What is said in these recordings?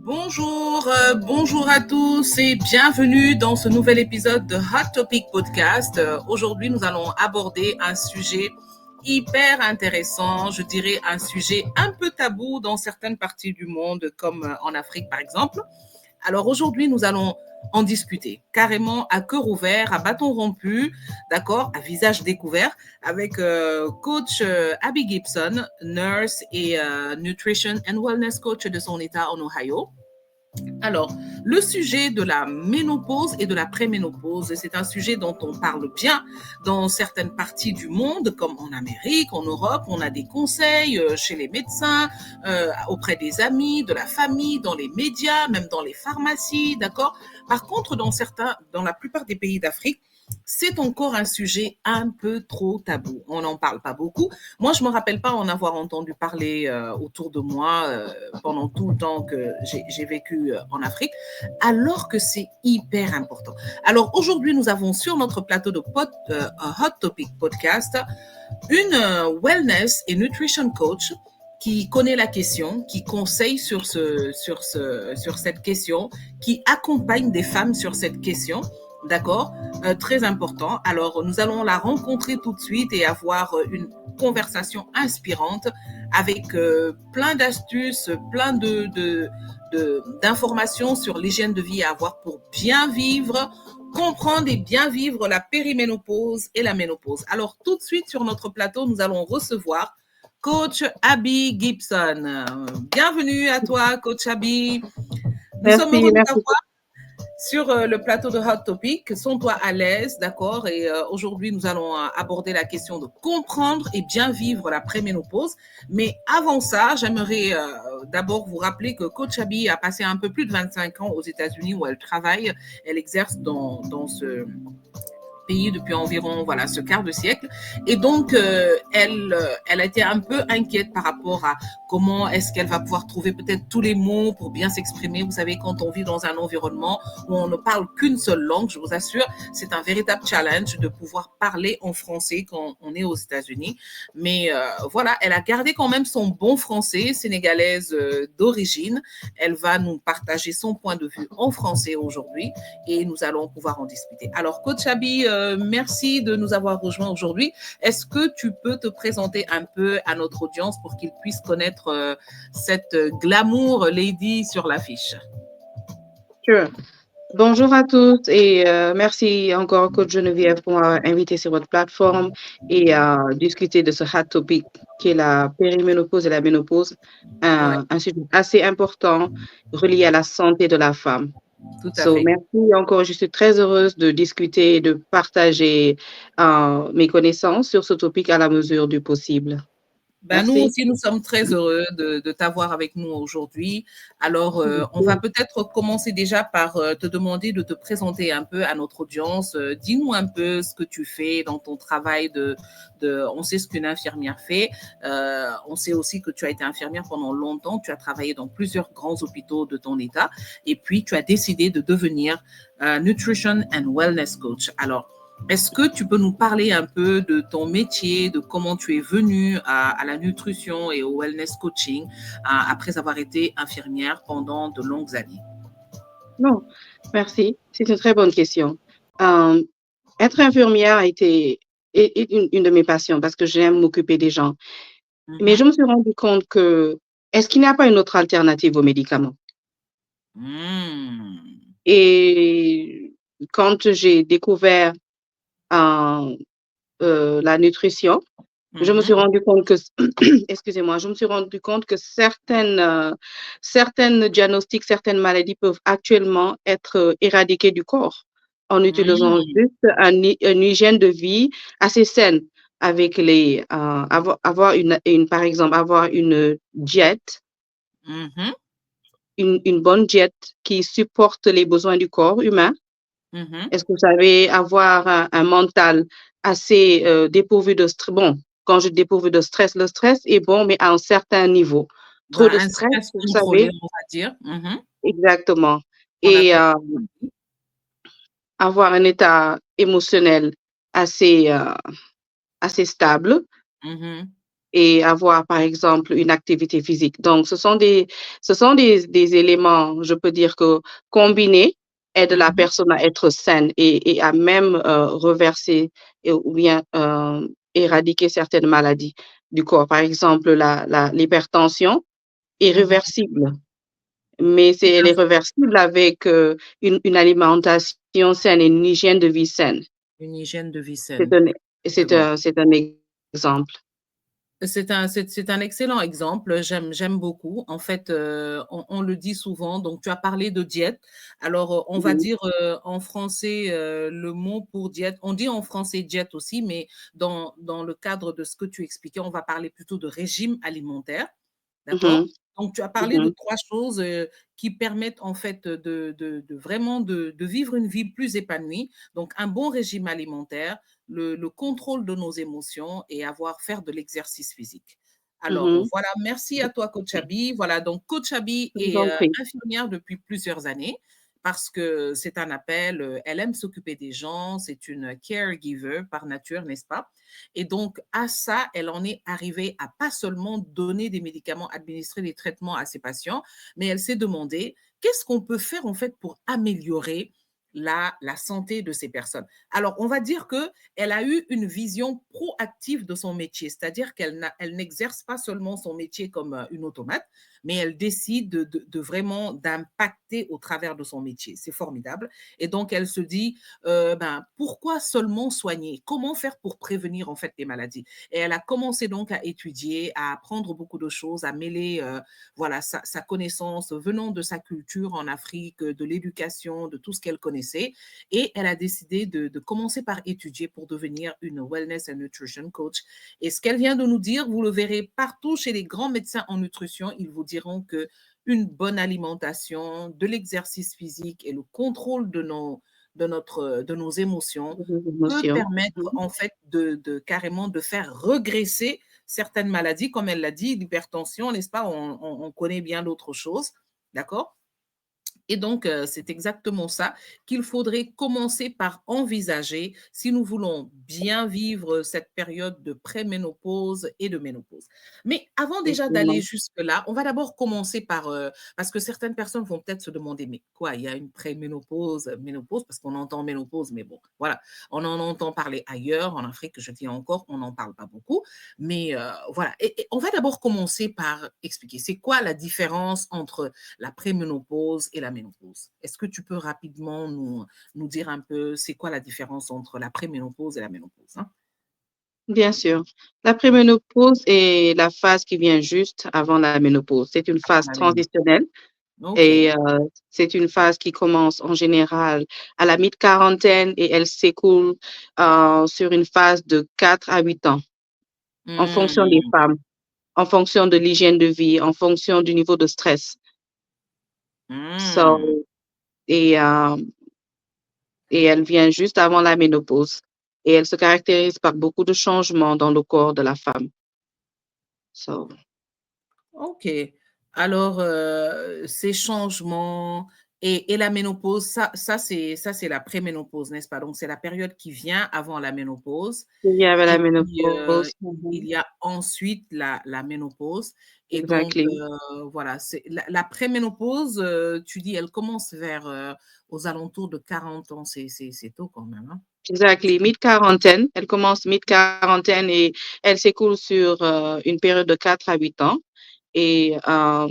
Bonjour à tous et bienvenue dans ce nouvel épisode de Hot Topic Podcast. Aujourd'hui, nous allons aborder un sujet hyper intéressant, je dirais un sujet un peu tabou dans certaines parties du monde, comme en Afrique par exemple. Alors aujourd'hui, nous allons en discuter carrément à cœur ouvert, à bâton rompu, d'accord, à visage découvert, avec coach Abby Gibson, nurse et nutrition and wellness coach de son état en Ohio. Alors, le sujet de la ménopause et de la préménopause, c'est un sujet dont on parle bien dans certaines parties du monde, comme en Amérique, en Europe. On a des conseils chez les médecins, auprès des amis, de la famille, dans les médias, même dans les pharmacies, d'accord. Par contre, dans la plupart des pays d'Afrique, c'est encore un sujet un peu trop tabou. On n'en parle pas beaucoup. Moi, je me rappelle pas en avoir entendu parler autour de moi pendant tout le temps que j'ai vécu en Afrique, alors que c'est hyper important. Alors aujourd'hui, nous avons sur notre plateau de Hot Topic Podcast une wellness et nutrition coach qui connaît la question, qui conseille sur cette question, qui accompagne des femmes sur cette question. D'accord, très important. Alors, nous allons la rencontrer tout de suite et avoir une conversation inspirante avec plein d'astuces, plein d'informations sur l'hygiène de vie à avoir pour bien vivre, comprendre et bien vivre la périménopause et la ménopause. Alors, tout de suite sur notre plateau, nous allons recevoir coach Abby Gibson. Bienvenue à toi, coach Abby. Nous sommes heureux de t'avoir sur le plateau de Hot Topic. Sens-toi à l'aise, d'accord? Et aujourd'hui, nous allons aborder la question de comprendre et bien vivre la préménopause. Mais avant ça, j'aimerais d'abord vous rappeler que coach Abby a passé un peu plus de 25 ans aux États-Unis où elle travaille. Elle exerce dans ce pays depuis environ ce quart de siècle. Et donc, elle a été un peu inquiète par rapport à comment est-ce qu'elle va pouvoir trouver peut-être tous les mots pour bien s'exprimer. Vous savez, quand on vit dans un environnement où on ne parle qu'une seule langue, je vous assure, c'est un véritable challenge de pouvoir parler en français quand on est aux États-Unis. Mais voilà, elle a gardé quand même son bon français, sénégalaise d'origine. Elle va nous partager son point de vue en français aujourd'hui et nous allons pouvoir en discuter. Alors, coach Abby, merci de nous avoir rejoints aujourd'hui. Est-ce que tu peux te présenter un peu à notre audience pour qu'ils puissent connaître cette glamour lady sur l'affiche? Sure. Bonjour à tous et merci encore, coach Geneviève, pour m'avoir invité sur votre plateforme et à discuter de ce hot topic qui est la périménopause et la ménopause, un sujet assez important relié à la santé de la femme. Tout à fait. Merci encore, je suis très heureuse de discuter et de partager mes connaissances sur ce topic à la mesure du possible. Nous aussi, nous sommes très heureux de t'avoir avec nous aujourd'hui. Alors, on va peut-être commencer déjà par te demander de te présenter un peu à notre audience. Dis-nous un peu ce que tu fais dans ton travail on sait ce qu'une infirmière fait. On sait aussi que tu as été infirmière pendant longtemps. Tu as travaillé dans plusieurs grands hôpitaux de ton état. Et puis, tu as décidé de devenir Nutrition and Wellness Coach. Alors, est-ce que tu peux nous parler un peu de ton métier, de comment tu es venue à la nutrition et au wellness coaching après avoir été infirmière pendant de longues années? Non, merci. C'est une très bonne question. Être infirmière a été une de mes passions parce que j'aime m'occuper des gens. Mais je me suis rendu compte que est-ce qu'il n'y a pas une autre alternative aux médicaments? Et quand j'ai découvert la nutrition, je me suis rendu compte que, excusez-moi, je me suis rendu compte que certaines diagnostics, certaines maladies peuvent actuellement être éradiquées du corps en utilisant juste une hygiène de vie assez saine avec par exemple, avoir une diète, une bonne diète qui supporte les besoins du corps humain. Est-ce que vous savez avoir un mental assez dépourvu de stress? Bon, quand je dis dépourvu de stress, le stress est bon, mais à un certain niveau. Trop de Un stress, stress vous contrôlé, savez. on va dire. Exactement. Et avoir un état émotionnel assez stable. et avoir, par exemple, une activité physique. Donc, ce sont des éléments, je peux dire que combinés, aident la Mhm. personne à être saine et à même reverser ou bien éradiquer certaines maladies du corps. Par exemple, l'hypertension est Mhm. réversible, mais Tout elle à est fait. réversible avec une alimentation saine et une hygiène de vie saine. Une hygiène de vie C'est saine. un, Exactement. c'est un exemple. C'est un excellent exemple. J'aime beaucoup. En fait, on le dit souvent. Donc, tu as parlé de diète. Alors, on va Mhm, dire en français le mot pour diète. On dit en français diète aussi, mais dans le cadre de ce que tu expliquais, on va parler plutôt de régime alimentaire. mhm, D'accord? Donc, tu as parlé de mhm, trois choses qui permettent en fait de vraiment de vivre une vie plus épanouie. Donc, un bon régime alimentaire, le contrôle de nos émotions et faire de l'exercice physique. Alors, mhm. voilà, merci à toi, Coach Abi. Voilà, donc Coach Abi Je vous est en prie. infirmière depuis plusieurs années parce que c'est un appel, elle aime s'occuper des gens, c'est une caregiver par nature, n'est-ce pas? Et donc, à ça, elle en est arrivée à pas seulement donner des médicaments, administrer des traitements à ses patients, mais elle s'est demandé qu'est-ce qu'on peut faire en fait pour améliorer la santé de ces personnes. Alors, on va dire qu'elle a eu une vision proactive de son métier, c'est-à-dire elle n'exerce pas seulement son métier comme une automate, mais elle décide de vraiment d'impacter au travers de son métier. C'est formidable. Et donc, elle se dit, ben, pourquoi seulement soigner? Comment faire pour prévenir en fait les maladies? Et elle a commencé donc à étudier, à apprendre beaucoup de choses, à mêler voilà sa connaissance venant de sa culture en Afrique, de l'éducation, de tout ce qu'elle connaissait. Et elle a décidé de commencer par étudier pour devenir une wellness and nutrition coach. Et ce qu'elle vient de nous dire, vous le verrez partout chez les grands médecins en nutrition, ils vous diront que une bonne alimentation, de l'exercice physique et le contrôle de nos émotions Des peut émotions. permettre Mhm. en fait de carrément de faire regresser certaines maladies, comme elle l'a dit, l'hypertension, n'est-ce pas? On connaît bien d'autres choses, d'accord? Et donc, c'est exactement ça qu'il faudrait commencer par envisager si nous voulons bien vivre cette période de préménopause et de ménopause. Mais avant déjà d'aller Effectivement. jusque-là, on va d'abord commencer par, parce que certaines personnes vont peut-être se demander, mais quoi, il y a une préménopause, ménopause, parce qu'on entend ménopause, mais bon, voilà, on en entend parler ailleurs, en Afrique, je dis encore, on n'en parle pas beaucoup, mais voilà. Et on va d'abord commencer par expliquer, c'est quoi la différence entre la préménopause et la ménopause. Est-ce que tu peux rapidement nous dire un peu c'est quoi la différence entre la préménopause et la ménopause, hein? Bien sûr. La Mmh. préménopause est la phase qui vient juste avant la ménopause. C'est une Avant phase la méno transitionnelle OK. et c'est une phase qui commence en général à la mi-quarantaine et elle s'écoule sur une phase de 4 à 8 ans en fonction des Mmh. femmes, en fonction de l'hygiène de vie, en fonction du niveau de stress. Mmh. So, et, euh, et elle vient juste avant la ménopause. Et elle se caractérise par beaucoup de changements dans le corps de la femme. So, OK. Alors, ces changements et la ménopause, ça c'est la préménopause, n'est-ce pas? Donc c'est la période qui vient avant la ménopause il y avait la et puis, ménopause. il y a ensuite la ménopause et donc, Exactly. voilà, c'est la préménopause, tu dis elle commence vers, aux alentours de 40 ans, c'est tôt quand même, hein? Exactly. Mid-quarantaine. Elle commence mid-quarantaine et elle s'écoule sur une période de 4 à 8 ans. Et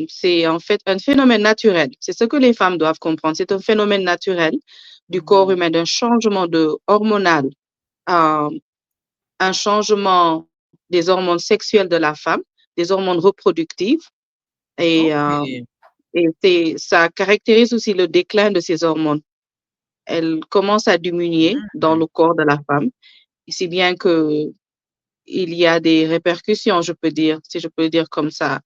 c'est en fait un phénomène naturel. C'est ce que les femmes doivent comprendre. C'est un phénomène naturel du corps Mmh. humain, d'un changement de hormonal, euh, un changement des hormones sexuelles de la femme, des hormones reproductives. Et, euh, OK. ça caractérise aussi le déclin de ces hormones. Elles commencent à diminuer dans Mmh. le corps de la femme, si bien que il y a des répercussions, je peux dire, si je peux le dire comme ça,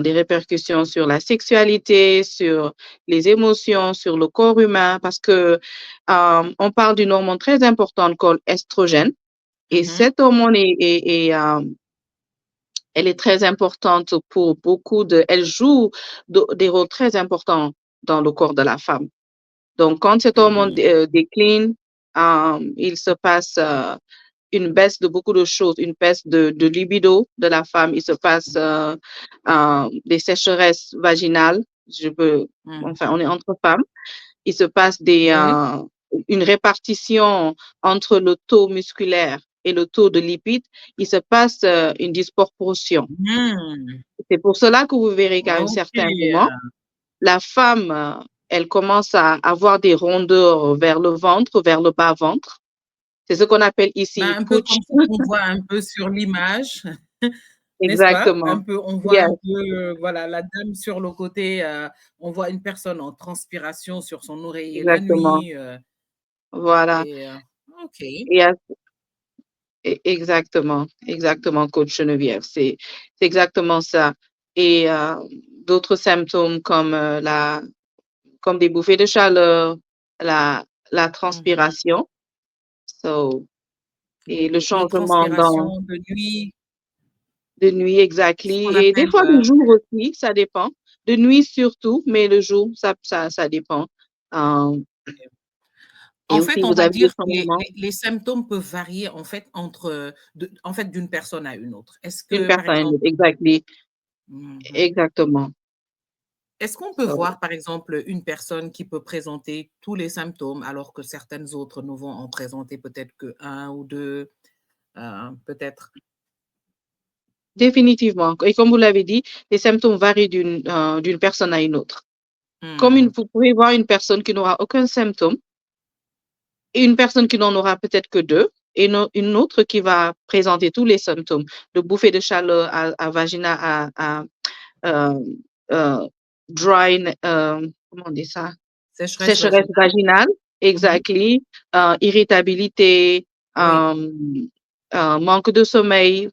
des répercussions sur la sexualité, sur les émotions, sur le corps humain, parce que on parle d'une hormone très importante called estrogène. Et Mmh. cette hormone elle est très importante pour beaucoup de, elle joue des rôles très importants dans le corps de la femme. Donc, quand cette hormone Mmh. décline, il se passe une baisse de beaucoup de choses, une baisse de libido de la femme. Il se passe des sécheresses vaginales. Enfin, on est entre femmes. Il se passe Oui. une répartition entre le taux musculaire et le taux de lipides. Il se passe une disproportion. Hmm. C'est pour cela que vous verrez qu'à un Ok. certain moment, la femme, elle commence à avoir des rondeurs vers le ventre, vers le bas-ventre. C'est ce qu'on appelle ici Ben, un peu pooch. comme ce qu'on voit un peu sur l'image, n'est-ce pas? Un Exactement. peu, on voit Yes, un peu, voilà, la dame sur le côté, on voit une personne en transpiration sur son oreiller la exactement. nuit, Voilà. et OK. Et à- exactement, exactement, coach Geneviève. C'est exactement ça. Et d'autres symptômes comme comme des bouffées de chaleur, la, la Mmh. transpiration. So, et le Les changement transpirations de nuit, de nuit, ce exactly. qu'on Et des appelle, fois de jour aussi, ça dépend. De nuit surtout, mais le jour, ça dépend. Euh, et en fait, aussi, on vous va avez des dire que changements les symptômes peuvent varier, en fait, en fait, d'une personne à une autre. Est-ce d'une que, par personne, exemple, exactly. mmh Exactement. est-ce qu'on peut So, voir, par exemple, une personne qui peut présenter tous les symptômes alors que certaines autres ne vont en présenter peut-être qu'1 ou 2, peut-être? définitivement. Et comme vous l'avez dit, les symptômes varient d'une personne à une autre. Mmh. Vous pouvez voir une personne qui n'aura aucun symptôme et une personne qui n'en aura peut-être que deux, et une autre qui va présenter tous les symptômes, de bouffée de chaleur à vagina, euh, euh, comment on dit ça? Sécheresse Sécheresse vaginale? vaginale, Mmh. exactly, irritabilité, Oui. euh, manque de sommeil,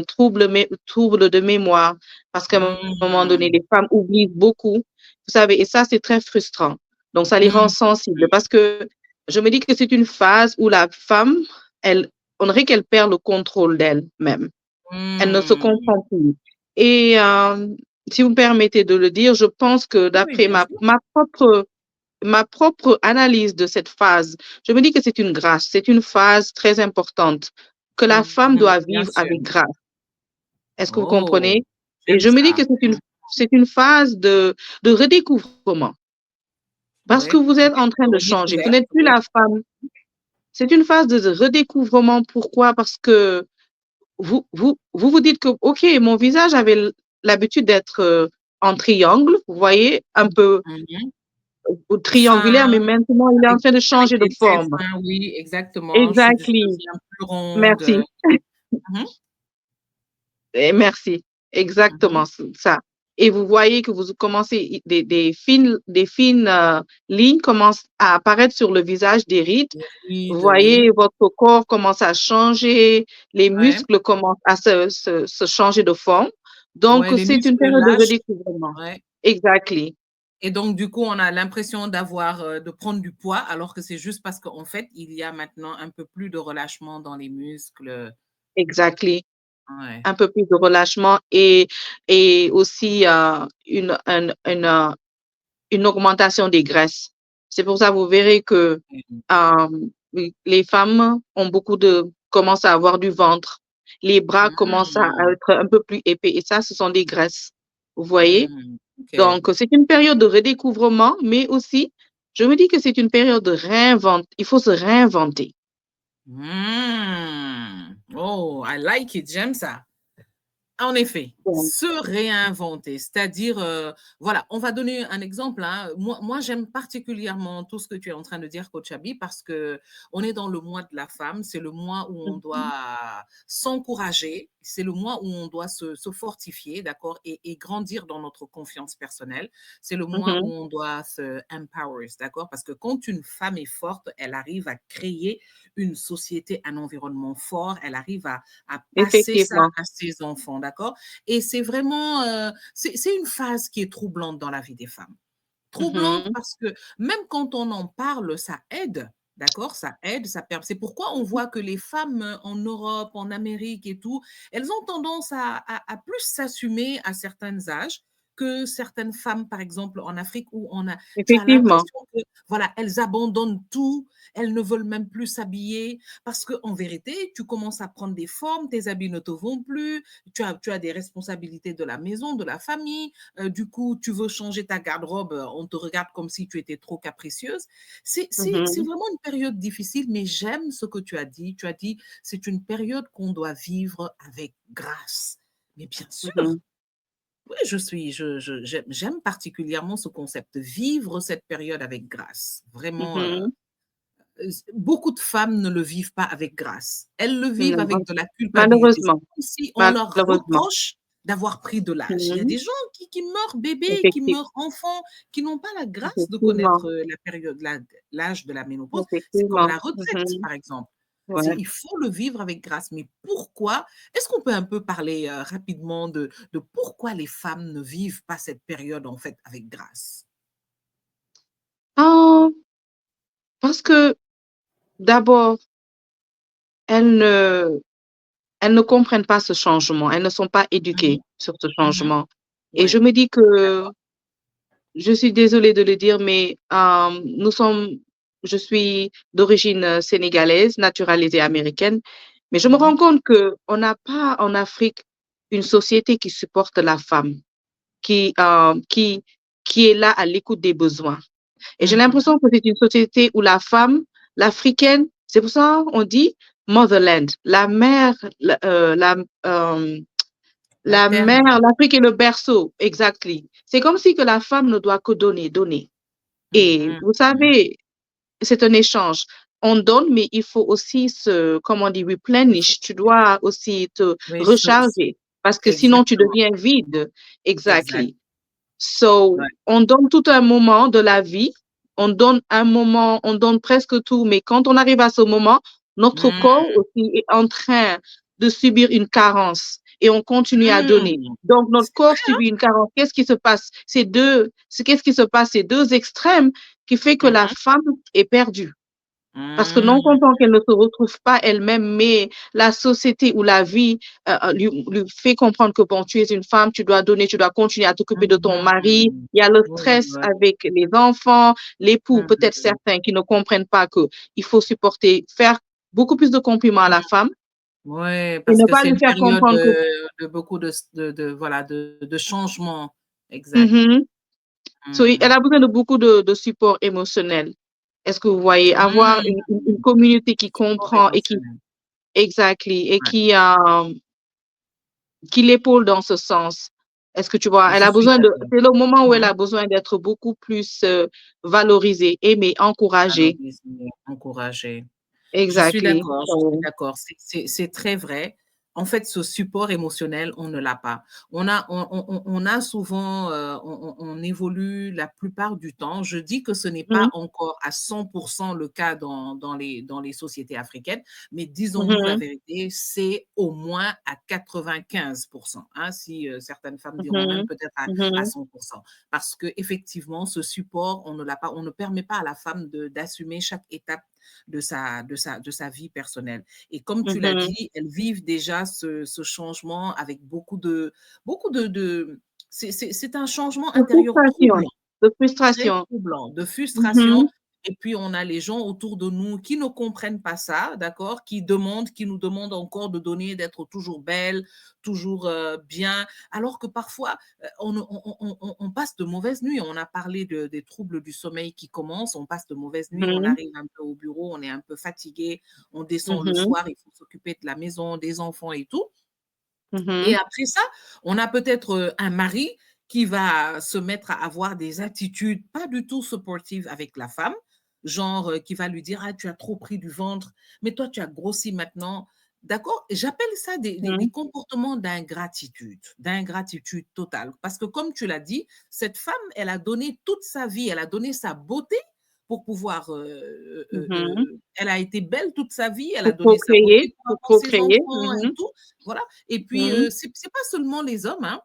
trouble de mémoire, parce qu'à un moment donné, Mmh. les femmes oublient beaucoup, vous savez, et ça, c'est très frustrant. Donc, ça les rend Mmh. sensibles parce que je me dis que c'est une phase où la femme, elle, on dirait qu'elle perd le contrôle d'elle-même. Elle ne se Mmh. comprend plus. Et si vous me permettez de le dire, je pense que Oui, d'après bien sûr. ma propre analyse de cette phase, je me dis que c'est une grâce, c'est une phase très importante que la femme Mmh. doit Bien vivre sûr. avec grâce. Est-ce que vous Oh, comprenez? Et j'aime je me dis que ça. Mmh. c'est une phase de redécouvrement parce que Oui, vous êtes oui, en train de de changer. Vous redécouverte, n'êtes plus oui. la femme. C'est une phase de redécouvrement. Pourquoi? Parce que vous dites que, OK, mon visage avait l'habitude d'être en triangle, vous voyez, un peu Mmh. Fin, triangulaire, mais maintenant, il est en train de avec changer de des traits forme. fins, oui, exactement. Je Exactly. deviens plus ronde. Merci. Mmh. Et merci. Mmh. Exactement ça. Et vous voyez que vous commencez, des fines lignes commencent à apparaître sur le visage, des rides. Les Vous rides, voyez, oui. votre corps commence à changer, les Ouais. muscles commencent à se changer de forme. Donc, Ouais, les c'est une muscles période de lâchent. redécouvrement. Ouais, Exactly. et donc du coup, on a l'impression d'avoir, de prendre du poids alors que c'est juste parce qu'en fait, il y a maintenant un peu plus de relâchement dans les muscles. Exactly. Ouais. Un peu plus de relâchement et aussi une augmentation des graisses. C'est pour ça que vous verrez que Mmh. oui, les femmes ont commencent à avoir du ventre. Les bras commencent à Mmh. être un peu plus épais et ça, ce sont des graisses. Vous voyez? Mmh. OK. Donc, c'est une période de redécouvrement, mais aussi, je me dis que c'est une période de réinvente. Il faut se réinventer. Mmh. Oh, I like it, j'aime ça. En effet, Donc, se réinventer, c'est-à-dire, voilà, on va donner un exemple, hein. Moi, j'aime particulièrement tout ce que tu es en train de dire, coach Abby, parce que on est dans le mois de la femme. C'est le mois où on mhm, doit s'encourager, c'est le mois où on doit se fortifier, d'accord? Et grandir dans notre confiance personnelle. C'est le mois où mhm, on doit se empower, d'accord? Parce que quand une femme est forte, elle arrive à créer une société, un environnement fort, elle arrive à passer ça effectivement. à ses enfants, d'accord? Et c'est vraiment, c'est une phase qui est troublante dans la vie des femmes. Troublante Mhm, parce que même quand on en parle, ça aide, d'accord? Ça aide, ça permet. C'est pourquoi on voit que les femmes en Europe, en Amérique et tout, elles ont tendance à plus s'assumer à certains âges que certaines femmes, par exemple, en Afrique, où tu as Effectivement. l'impression que, voilà, elles abandonnent tout, elles ne veulent même plus s'habiller parce qu'en vérité, tu commences à prendre des formes, tes habits ne te vont plus, tu as des responsabilités de la maison, de la famille, du coup, tu veux changer ta garde-robe, on te regarde comme si tu étais trop capricieuse. C'est Mhm, vraiment une période difficile, mais j'aime ce que tu as dit. Tu as dit, c'est une période qu'on doit vivre avec grâce. Mais bien sûr, mhm, oui, j'aime particulièrement ce concept, vivre cette période avec grâce. Vraiment, mhm. beaucoup de femmes ne le vivent pas avec grâce. Elles le vivent Non, avec de la culpabilité. C'est malheureusement, comme si on leur malheureusement. reproche d'avoir pris de l'âge. Il y a Mhm. des gens qui meurent bébés, qui Effectivement, meurent enfants, qui n'ont pas la grâce de effectivement, connaître la période, l'âge de la ménopause. C'est comme effectivement. la retraite, Mhm. par exemple. Ouais. Il faut le vivre avec grâce. Mais pourquoi? Est-ce qu'on peut un peu parler rapidement de pourquoi les femmes ne vivent pas cette période, en fait, avec grâce? Ah, parce que d'abord, elles ne, elles ne comprennent pas ce changement. Elles ne sont pas Mhm, éduquées sur ce mhm. changement. Et je Ouais, me dis que, d'accord. je suis désolée de le dire, mais je suis d'origine sénégalaise, naturalisée américaine, mais je me rends Mhm, compte que on n'a pas en Afrique une société qui supporte la femme, qui, euh, qui, qui est là à l'écoute des besoins. Et j'ai mhm. l'impression que c'est une société où la femme, l'africaine, c'est pour ça qu'on dit motherland, la mère, La la terre. mère, l'Afrique est le berceau, exactly. C'est comme si que la femme ne doit que donner, donner. Et Mhm, vous mhm. savez, c'est un échange. On donne, mais il faut aussi comment on dit, Il faut, replenish. Tu dois aussi te oui, recharger parce que sinon tu exactement, deviens vide. exact. Exactly. So, Ouais. on donne tout un moment de la vie, on donne un moment, on donne presque tout, mais quand on arrive à ce moment, notre Mm, corps aussi est en train de subir une carence et on continue à donner. mm. Donc, notre C'est vrai, corps hein? subit une carence. Qu'est-ce qui se passe? Qu'est-ce qui se passe? Ces deux extrêmes qui fait que la Mhm, femme est perdue. Parce que non mm. content qu'elle ne se retrouve pas elle-même, mais la société ou la vie lui fait comprendre que bon, tu es une femme, tu dois donner, tu dois continuer à t'occuper de ton mari. Mhm. Il y a le Ouais, stress ouais. avec les enfants, l'époux, peut-être Mhm, certains qui ne comprennent pas que il faut supporter, faire beaucoup plus de compliments à la mhm. femme Ouais, et parce ne que pas c'est lui une faire période comprendre que de beaucoup voilà, de changement. Exact. mhm. So, elle Mm. a besoin de beaucoup de support émotionnel. Est-ce que vous voyez, avoir une Mm. communauté qui Support comprend et qui, émotionnel. exactly, et Ouais. qui l'épaule dans ce sens. Est-ce que tu vois, elle Je a suis besoin d'accord. c'est le moment où elle Mhm. a besoin d'être beaucoup plus valorisée, aimée, encouragée. Valoriser, encourager. Je suis Exactly. d'accord, je suis So, d'accord. C'est très vrai. En fait, ce support émotionnel, on ne l'a pas. On a souvent, on évolue la plupart du temps. Je dis que ce n'est pas mhm, encore à 100% le cas dans les sociétés africaines, mais disons-nous la mhm, vérité, c'est au moins à 95%, hein, si certaines femmes diront même mhm, peut-être à mhm, 100%. Parce que effectivement, ce support, on ne l'a pas, on ne permet pas à la femme d'assumer chaque étape de sa vie personnelle. Et comme tu l'as mhm. dit, elles vivent déjà ce changement avec beaucoup c'est un changement De intérieur frustration. troublant, De très frustration. troublant, de frustration. Mhm, Et puis, on a les gens autour de nous qui ne comprennent pas ça, d'accord, qui nous demandent encore de donner, d'être toujours belle, toujours bien, alors que parfois, on passe de mauvaises nuits. On a parlé des troubles du sommeil qui commencent, on passe de mauvaises nuits, on mhm, arrive un peu au bureau, on est un peu fatigué, on descend le mhm, soir, il faut s'occuper de la maison, des enfants et tout. Et mhm, après ça, on a peut-être un mari qui va se mettre à avoir des attitudes pas du tout supportives avec la femme, genre qui va lui dire: «Ah, tu as trop pris du ventre, mais toi, tu as grossi maintenant». D'accord? J'appelle ça des mhm, comportements d'ingratitude totale. Parce que comme tu l'as dit, cette femme, elle a donné toute sa vie, elle a donné sa beauté pour pouvoir, mhm. elle a été belle toute sa vie, elle a Pour donné sa procréer, beauté pour pour avoir ses procréer. enfants et Mhm, tout, voilà. Et puis, mhm, c'est pas seulement les hommes, hein.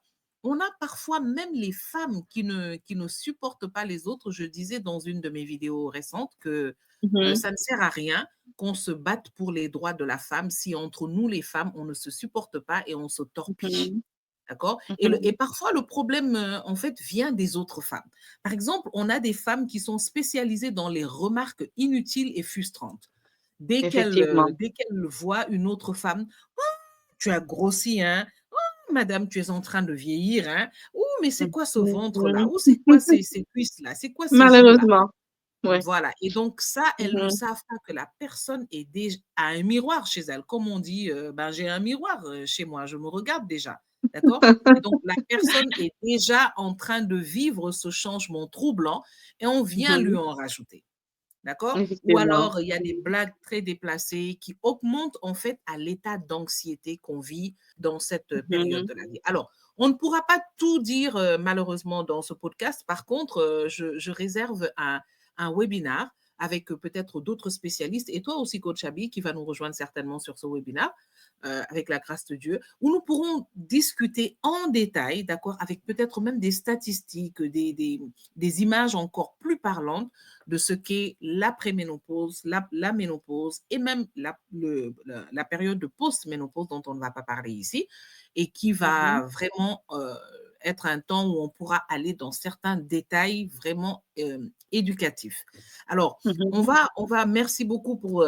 On a parfois même les femmes qui ne supportent pas les autres. Je disais dans une de mes vidéos récentes que, mhm, ça ne sert à rien qu'on se batte pour les droits de la femme si entre nous les femmes, on ne se supporte pas et on se torpille. mhm. D'accord? Et Mhm. parfois, le problème, en fait, vient des autres femmes. Par exemple, on a des femmes qui sont spécialisées dans les remarques inutiles et frustrantes. Effectivement. Dès qu'elles voient une autre femme: «Tu as grossi, hein? Oh madame, tu es en train de vieillir, hein? Ouh, mais c'est quoi ce ventre-là? Mhm. Ouh, c'est quoi ces cuisses-là? C'est quoi ces joues-là?» Malheureusement, oui. Voilà, et donc ça, elles ne Mhm. savent pas que la personne est déjà a un miroir chez elle. Comme on dit, ben, j'ai un miroir, chez moi, je me regarde déjà, d'accord? Et donc la personne est déjà en train de vivre ce changement troublant et on vient lui Mhm. en rajouter, d'accord? Ou Effectivement. alors il y a des blagues très déplacées qui augmentent en fait à l'état d'anxiété qu'on vit dans cette, période Mhm. de la vie. Alors, on ne pourra pas tout dire, malheureusement dans ce podcast. Par contre, je réserve un webinar avec, peut-être d'autres spécialistes et toi aussi, coach Abi, qui va nous rejoindre certainement sur ce webinar, avec la grâce de Dieu, où nous pourrons discuter en détail, d'accord, avec peut-être même des statistiques, des images encore plus parlantes de ce qu'est l'après-ménopause, la ménopause et même la période de post-ménopause dont on ne va pas parler ici et qui Mhm. va vraiment être un temps où on pourra aller dans certains détails vraiment éducatifs. Alors, Mhm. merci beaucoup pour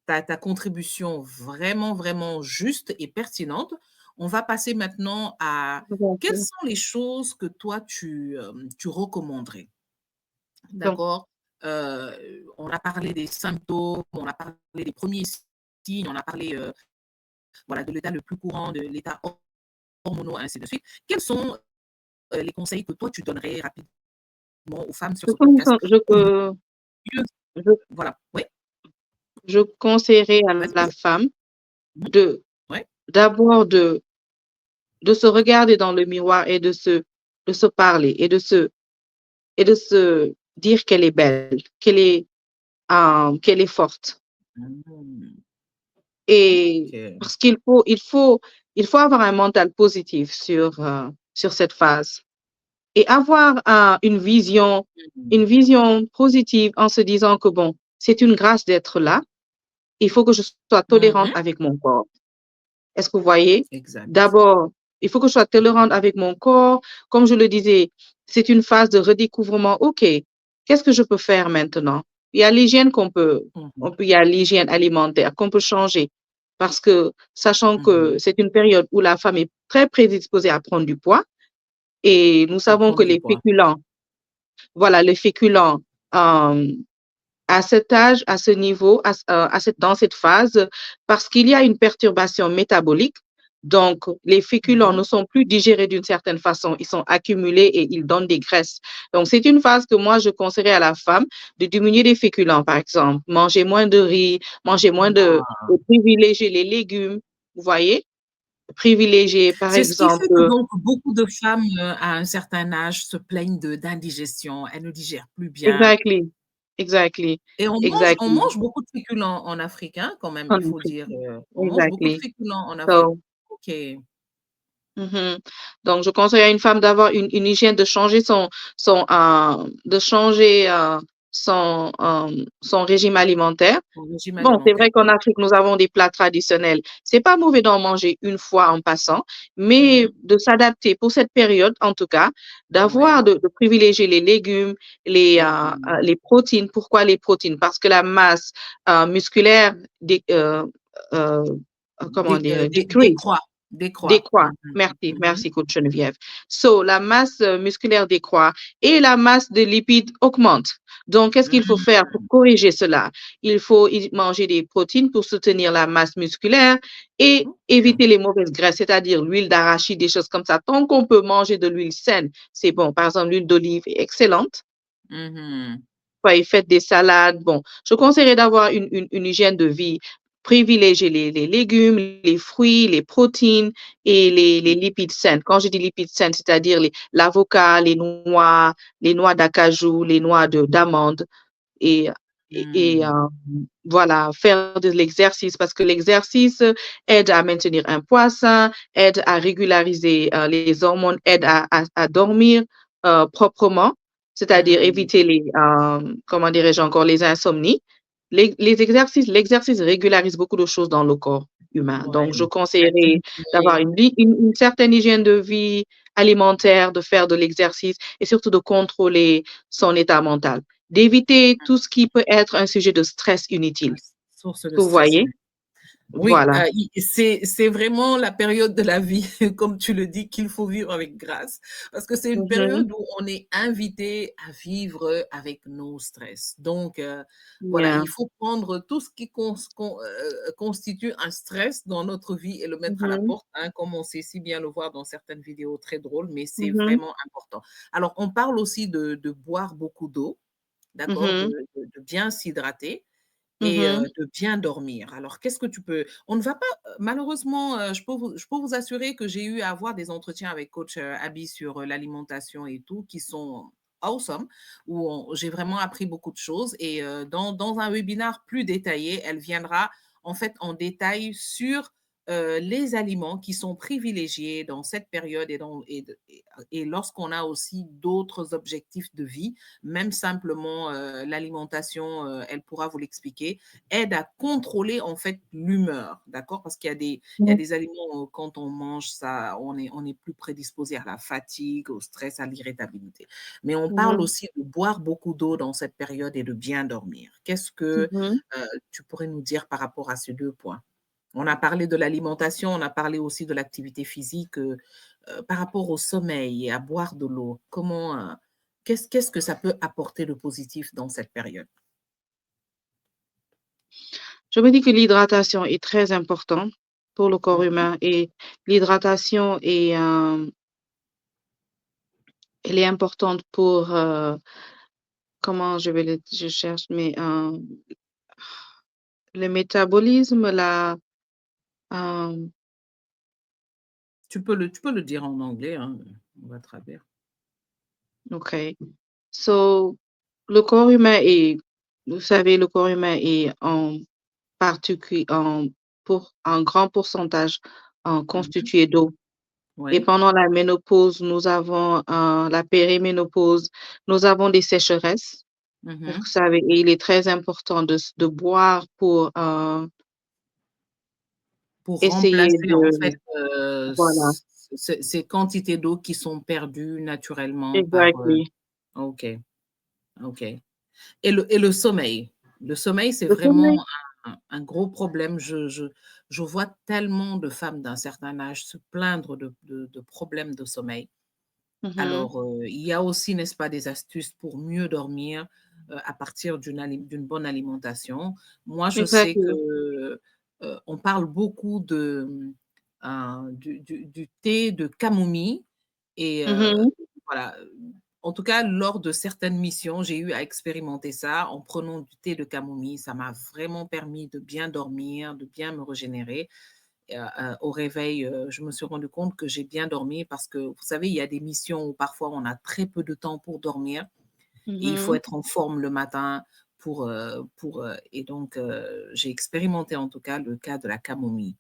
ta contribution vraiment, vraiment juste et pertinente. On va passer maintenant à quelles Ok. sont les choses que toi tu recommanderais? Donc, D'accord? On a parlé des symptômes, on a parlé des premiers signes, on a parlé, voilà, de l'état le plus courant, de l'état hormonaux, ainsi de suite. Quels sont, les conseils que toi tu donnerais rapidement aux femmes sur je, ce podcast je, pour mieux je, voilà, oui, je conseillerais à vas-y, la vas-y. femme Mmh. de Ouais. d'abord de se regarder dans le miroir et de se parler et de se dire qu'elle est belle, qu'elle est forte. Mmh. Et OK. parce il faut avoir un mental positif sur cette phase et avoir Mmh. une vision positive en se disant que bon, c'est une grâce d'être là. Il faut que je sois tolérante Mmh. avec mon corps. Est-ce que vous voyez? Exact. D'abord, il faut que je sois tolérante avec mon corps. Comme je le disais, c'est une phase de redécouvrement. OK, qu'est-ce que je peux faire maintenant? Mmh. Il y a l'hygiène alimentaire qu'on peut changer parce que, sachant que Mmh. c'est une période où la femme est très prédisposée à prendre du poids et nous À savons que prendre du les poids. féculents, voilà, les féculents, euh, à cet âge, à ce niveau, dans cette phase, parce qu'il y a une perturbation métabolique. Donc, les féculents ne Mmh. sont plus digérés d'une certaine façon, ils sont accumulés et ils donnent des graisses. Donc, c'est une phase que moi, je conseillerais à la femme de diminuer les féculents, par exemple, manger moins de riz, manger moins de privilégier les légumes, vous voyez, privilégier, par C'est ce qui fait exemple, que donc beaucoup de femmes, à un certain âge se plaignent de d'indigestion. Elles ne digèrent plus bien exactly, exactly, et on exactly, mange beaucoup de féculents en Afrique, hein, quand même, en il faut Afrique, dire, on mange beaucoup de exactly. féculents en Afrique. So, OK. mhm. Donc, je conseille à une femme d'avoir une hygiène, de changer de changer son régime alimentaire. Au régime Bon, c'est alimentaire, vrai qu'en oui. Afrique, nous avons des plats traditionnels. C'est pas mauvais d'en manger une fois en passant, mais Mmh. de s'adapter pour cette période, en tout cas, Ouais. de privilégier les légumes, Mmh. les protéines. Pourquoi les protéines? Parce que la masse musculaire, euh, comment dire, decrease. Décroît, décroît. Décroît. Mmh mh. Merci, Mmh mh. merci, coach Geneviève. So, la masse musculaire décroît et la masse de lipides augmente. Donc, qu'est-ce qu'il faut Mmh. faire pour corriger cela? Il faut manger des protéines pour soutenir la masse musculaire et OK. éviter les mauvaises graisses, c'est-à-dire l'huile d'arachide, des choses comme ça. Tant qu'on peut manger de l'huile saine, c'est bon. Par exemple, l'huile d'olive est excellente. Mmh. Ouais, faites des salades. Bon, je conseillerais d'avoir une hygiène de vie, privilégier les légumes, les fruits, les protéines et les lipides sains. Quand je dis lipides sains, c'est-à-dire l'avocat, les noix d'acajou, les noix d'amande et, et Mmh. voilà, faire de l'exercice parce que l'exercice aide à maintenir un poids sain, aide à régulariser les hormones, aide à dormir proprement, c'est-à-dire Mmh. éviter comment dirais-je encore, les insomnies. L'exercice régularise beaucoup de choses dans le corps. humain. Ouais, Donc, je conseillerais d'avoir activité. une certaine hygiène de vie alimentaire, de faire de l'exercice et surtout de contrôler son état mental. D'éviter tout ce qui peut être un sujet de stress inutile. Source de Vous stress. voyez? Oui, Voilà. c'est vraiment la période de la vie, comme tu le dis, qu'il faut vivre avec grâce, parce que c'est une Mhm. période où on est invité à vivre avec nos stress. Donc, voilà, Yeah. il faut prendre tout ce qui constitue un stress dans notre vie et le mettre à la Mhm. porte, hein, comme on sait si bien le voir dans certaines vidéos très drôles, mais c'est Mhm. vraiment important. Alors, on parle aussi de boire beaucoup d'eau, d'accord, Mhm. de bien s'hydrater et Mhm. de bien dormir. Alors, qu'est-ce que tu peux on ne va pas, malheureusement, je peux vous assurer que j'ai eu à avoir des entretiens avec coach, Abby sur, l'alimentation et tout, qui sont awesome, où j'ai vraiment appris beaucoup de choses et dans un webinaire plus détaillé, elle viendra, en fait, en détail sur, les aliments qui sont privilégiés dans cette période et lorsqu'on a aussi d'autres objectifs de vie, même simplement l'alimentation, elle pourra vous l'expliquer, aide à contrôler en fait l'humeur, d'accord? Parce qu'il y a des aliments, quand on mange ça, on est plus prédisposé à la fatigue, au stress, à l'irritabilité. Mais on parle Mhm. aussi de boire beaucoup d'eau dans cette période et de bien dormir. Qu'est-ce que Mhm. tu pourrais nous dire par rapport à ces 2 points? On a parlé de l'alimentation, on a parlé aussi de l'activité physique, par rapport au sommeil et à boire de l'eau, qu'est-ce que ça peut apporter de positif dans cette période? Je me dis que l'hydratation est très importante pour le corps Mmh. humain et l'hydratation elle est importante pour, comment je cherche, mais le métabolisme, euh, Tu peux le dire en anglais, hein, on va traduire. OK. So, le corps humain est, vous savez, le corps humain est en particulier, pour un grand pourcentage Mmh. constitué d'eau. Et Oui. pendant la ménopause, nous avons la périménopause, nous avons des sécheresses. Vous Mmh. savez, et il est très important de boire pour Pour essayer remplacer en fait, de, voilà, ces quantités d'eau qui sont perdues naturellement par, exactly. OK, OK. Et le sommeil? Le sommeil, c'est Le sommeil. vraiment un gros problème. Je vois tellement de femmes d'un certain âge se plaindre de problèmes de sommeil. Mhm. Alors, il y a aussi, n'est-ce pas, des astuces pour mieux dormir, à partir d'une bonne alimentation. Moi, je sais que, Exactly. on parle beaucoup du thé de camomille et Mhm. voilà, en tout cas, lors de certaines missions, j'ai eu à expérimenter ça en prenant du thé de camomille. Ça m'a vraiment permis de bien dormir, de bien me régénérer. Et au réveil, je me suis rendu compte que j'ai bien dormi parce que, vous savez, il y a des missions où parfois on a très peu de temps pour dormir et il faut Mhm. être en forme le matin et donc j'ai expérimenté en tout cas le cas de la camomille.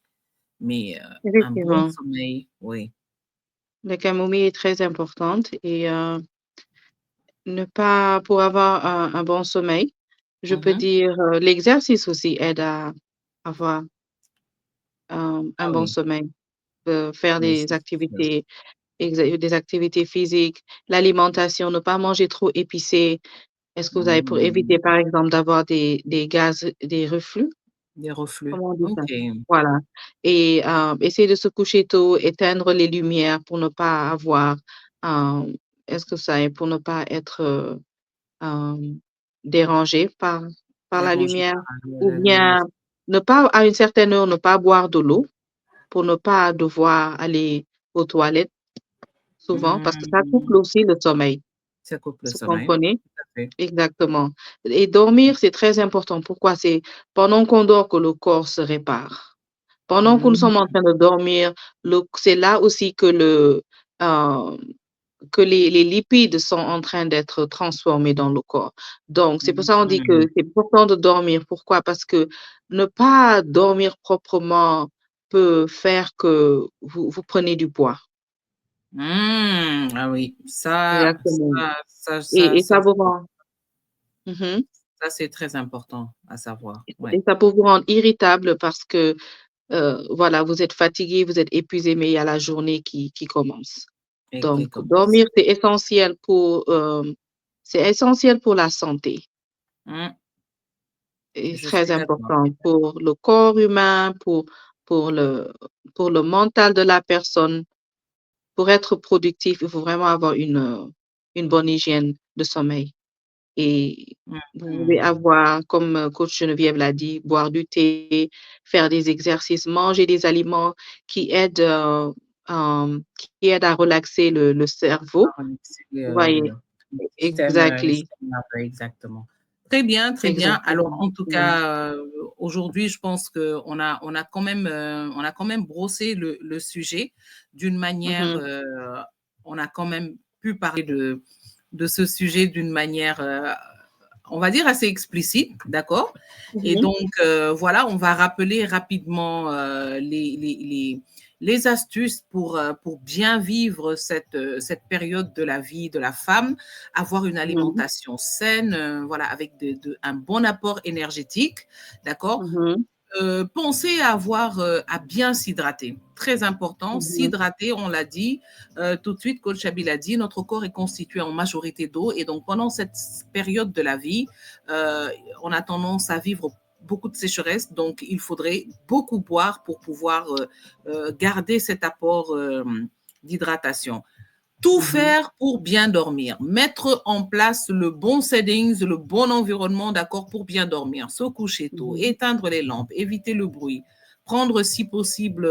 Mais un bon Effectivement. sommeil, oui. La camomille est très importante et ne pas, pour avoir un bon sommeil, je peux Mmh. dire, l'exercice aussi aide à avoir un Ah bon oui, sommeil. Faire oui, c'est sûr. des activités physiques, l'alimentation, ne pas manger trop épicé. Est-ce que vous avez, pour éviter, Mmh. par exemple, d'avoir des gaz, des reflux? Des reflux. Comment on dit ça? OK. Voilà, et essayer de se coucher tôt, éteindre les lumières pour ne pas avoir, hem, est-ce que ça est pour ne pas être, hem, dérangé par la Dérangé lumière, par ou la lumière. bien ne pas, à une certaine heure, ne pas boire de l'eau pour ne pas devoir aller aux toilettes souvent, parce que ça coupe Mmh. aussi le sommeil. Ça coupe le Vous sommeil. comprenez? Tout à fait. Exactement, et dormir, c'est très important. Pourquoi? C'est pendant qu'on dort que le corps se répare. Pendant que nous Mmh. sommes en train de dormir, c'est là aussi heu, que les lipides sont en train d'être transformés dans le corps. Donc c'est pour ça on dit Mmh. que c'est important de dormir. Pourquoi? Parce que ne pas dormir proprement peut faire que vous prenez du poids. Ah oui, ça Exactement, ça ça ça et ça ça vous rend, mmh ça, c'est très important à savoir, ouais. et ça peut vous rendre irritable parce que voilà, vous êtes fatigué, vous êtes épuisé, mais il y a la journée qui commence. Et qui Donc, commence. dormir, c'est essentiel pour la santé Hmm, et je très suis d'accord. important pour le corps humain, pour le, pour le mental de la personne. Pour être productif, il faut vraiment avoir une bonne hygiène de sommeil. Et vous pouvez Mhm. avoir, comme coach Geneviève l'a dit, boire du thé, faire des exercices, manger des aliments qui aident, qui aident à relaxer le cerveau. C'est Vous voyez? le Exactly, système nerveux, exactement. Très bien, très bien. Alors, exactement. en tout Mm. cas, aujourd'hui, je pense on a quand même brossé le sujet d'une manière, Mhm. on a quand même pu parler de ce sujet d'une manière, on va dire assez explicite, d'accord? Et Mhm. donc, voilà, on va rappeler rapidement les astuces pour bien vivre cette période de la vie de la femme, avoir une Mhm. alimentation saine, voilà, avec un bon apport énergétique, d'accord? Mhm. Pensez à bien s'hydrater. Très important, Mhm. s'hydrater, on l'a dit tout de suite, coach Chabi l'a dit, notre corps est constitué en majorité d'eau et donc pendant cette période de la vie, euh, on a tendance à vivre beaucoup de sécheresse, donc il faudrait beaucoup boire pour pouvoir garder cet apport d'hydratation. Tout Mhm. faire pour bien dormir, mettre en place le bon settings, le bon environnement, d'accord, pour bien dormir, se coucher tôt, Mhm. éteindre les lampes, éviter le bruit, prendre si possible,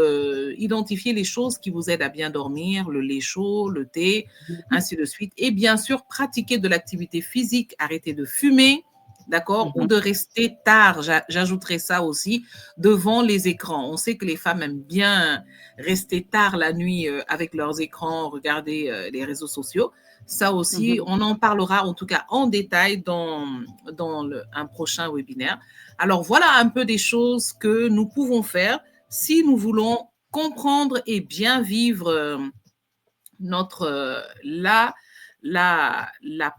identifier les choses qui vous aident à bien dormir, le lait chaud, le thé, Mhm. ainsi de suite. Et bien sûr, pratiquer de l'activité physique, arrêter de fumer, d'accord, ou Mhm. de rester tard, j'ajouterai ça aussi, devant les écrans. On sait que les femmes aiment bien rester tard la nuit avec leurs écrans, regarder les réseaux sociaux. Ça aussi, Mhm. on en parlera en tout cas en détail dans un prochain webinaire. Alors voilà un peu des choses que nous pouvons faire si nous voulons comprendre et bien vivre notre la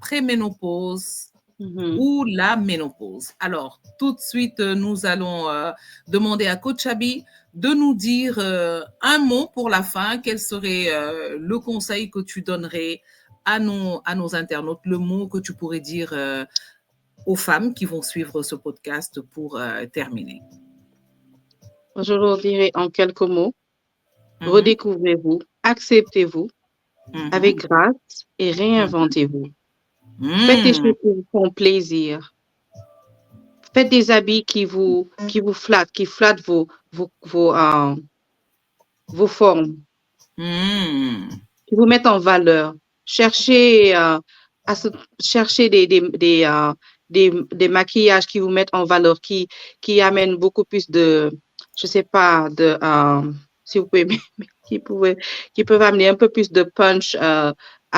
préménopause Mhm. ou la ménopause. Alors, tout de suite, nous allons demander à Coach Abi de nous dire un mot pour la fin. Quel serait le conseil que tu donnerais à nos internautes, le mot que tu pourrais dire aux femmes qui vont suivre ce podcast pour terminer. Je leur dirai en quelques mots, Mhm, redécouvrez-vous, acceptez-vous avec mhm, grâce et mhm. réinventez-vous. Faites des Mm, choses qui vous font plaisir. Faites des habits qui vous flattent, qui flattent vos formes, mm, qui vous mettent en valeur. Cherchez, cherchez des maquillages qui vous mettent en valeur, qui amènent beaucoup plus de, je sais pas, si vous pouvez, qui pouvait, qui peuvent amener un peu plus de punch, à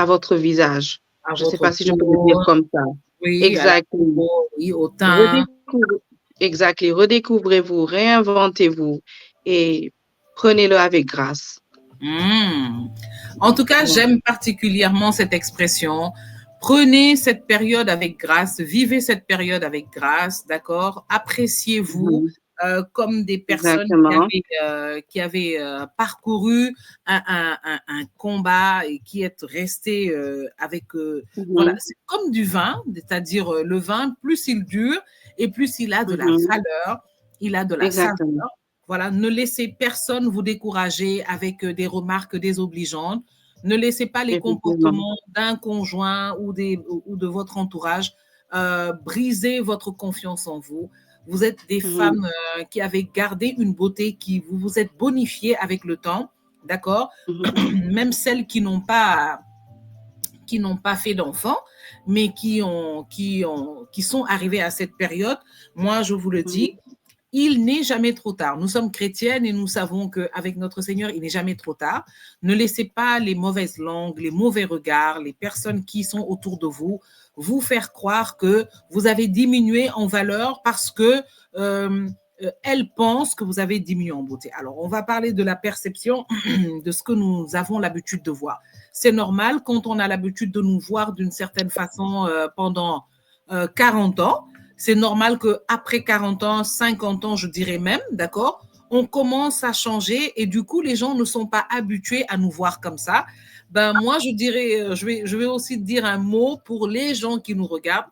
votre visage. à Je sais votre pas si je peux le dire peau, comme ça. oui, à la Exactement. peau, oui, au teint. Redécouvrez, exactly. Redécouvrez-vous, réinventez-vous et prenez-le avec grâce. Hmm. En tout cas, Ouais. j'aime particulièrement cette expression. Prenez cette période avec grâce, vivez cette période avec grâce, d'accord? Appréciez-vous Mhm. comme des personnes Exactement. qui avaient parcouru un combat et qui est resté avec... voilà, Mhm. c'est comme du vin, c'est-à-dire le vin, plus il dure et plus il a de la Mhm. valeur, il a de la saveur. Exactement. Voilà, ne laissez personne vous décourager avec des remarques désobligeantes. Ne laissez pas les Effectivement. comportements d'un conjoint ou de votre entourage briser votre confiance en vous. Vous êtes des Mhm. femmes qui avez gardé une beauté qui vous vous êtes bonifiée avec le temps, d'accord? Mhm. Même celles qui n'ont pas fait d'enfants, mais qui sont arrivées à cette période. Moi, je vous le dis, Mhm. il n'est jamais trop tard. Nous sommes chrétiennes et nous savons qu'avec notre Seigneur, il n'est jamais trop tard. Ne laissez pas les mauvaises langues, les mauvais regards, les personnes qui sont autour de vous, vous faire croire que vous avez diminué en valeur parce que elles pensent que vous avez diminué en beauté. Alors, on va parler de la perception de ce que nous avons l'habitude de voir. C'est normal quand on a l'habitude de nous voir d'une certaine façon pendant 40 ans, c'est normal qu'après 40 ans, 50 ans, je dirais même, d'accord, on commence à changer et du coup, les gens ne sont pas habitués à nous voir comme ça. Ben, moi, je dirais, je vais aussi dire un mot pour les gens qui nous regardent.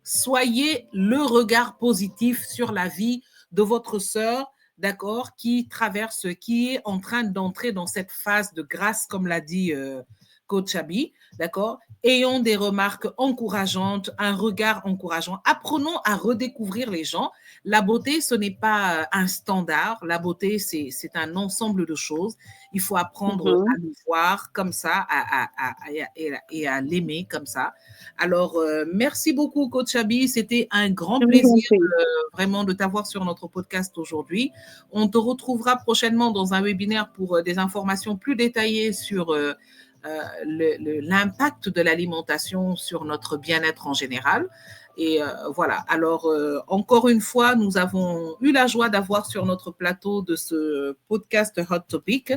Soyez le regard positif sur la vie de votre sœur, d'accord, qui est en train d'entrer dans cette phase de grâce, comme l'a dit Coach Abi, d'accord. Ayons des remarques encourageantes, un regard encourageant. Apprenons à redécouvrir les gens. La beauté, ce n'est pas un standard. La beauté, c'est un ensemble de choses. Il faut apprendre à nous voir comme ça et à l'aimer comme ça. Alors, merci beaucoup, Coach Abi. C'était un grand plaisir vraiment de t'avoir sur notre podcast aujourd'hui. On te retrouvera prochainement dans un webinaire pour des informations plus détaillées sur l'impact de l'alimentation sur notre bien-être en général. Et voilà. Alors, encore une fois, nous avons eu la joie d'avoir sur notre plateau de ce podcast Hot Topic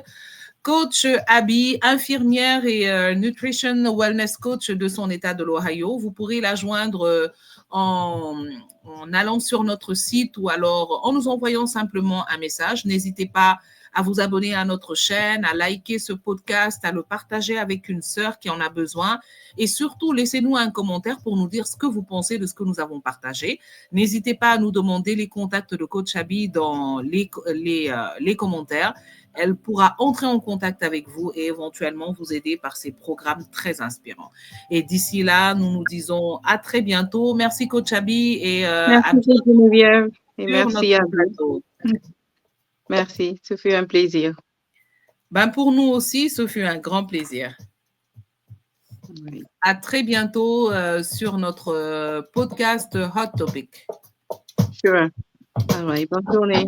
Coach Abi, infirmière et Nutrition Wellness Coach de son État de l'Ohio. Vous pourrez la joindre en allant sur notre site ou alors en nous envoyant simplement un message. N'hésitez pas à vous abonner à notre chaîne, à liker ce podcast, à le partager avec une sœur qui en a besoin. Et surtout, laissez-nous un commentaire pour nous dire ce que vous pensez de ce que nous avons partagé. N'hésitez pas à nous demander les contacts de Coach Abi dans les commentaires. Elle pourra entrer en contact avec vous et éventuellement vous aider par ces programmes très inspirants. Et d'ici là, nous nous disons à très bientôt. Merci Coach Abi et merci Geneviève et merci à vous. Merci, ce fut un plaisir. Ben pour nous aussi, ce fut un grand plaisir. Oui. À très bientôt sur notre podcast Hot Topic. Sure. All right. Bonne journée.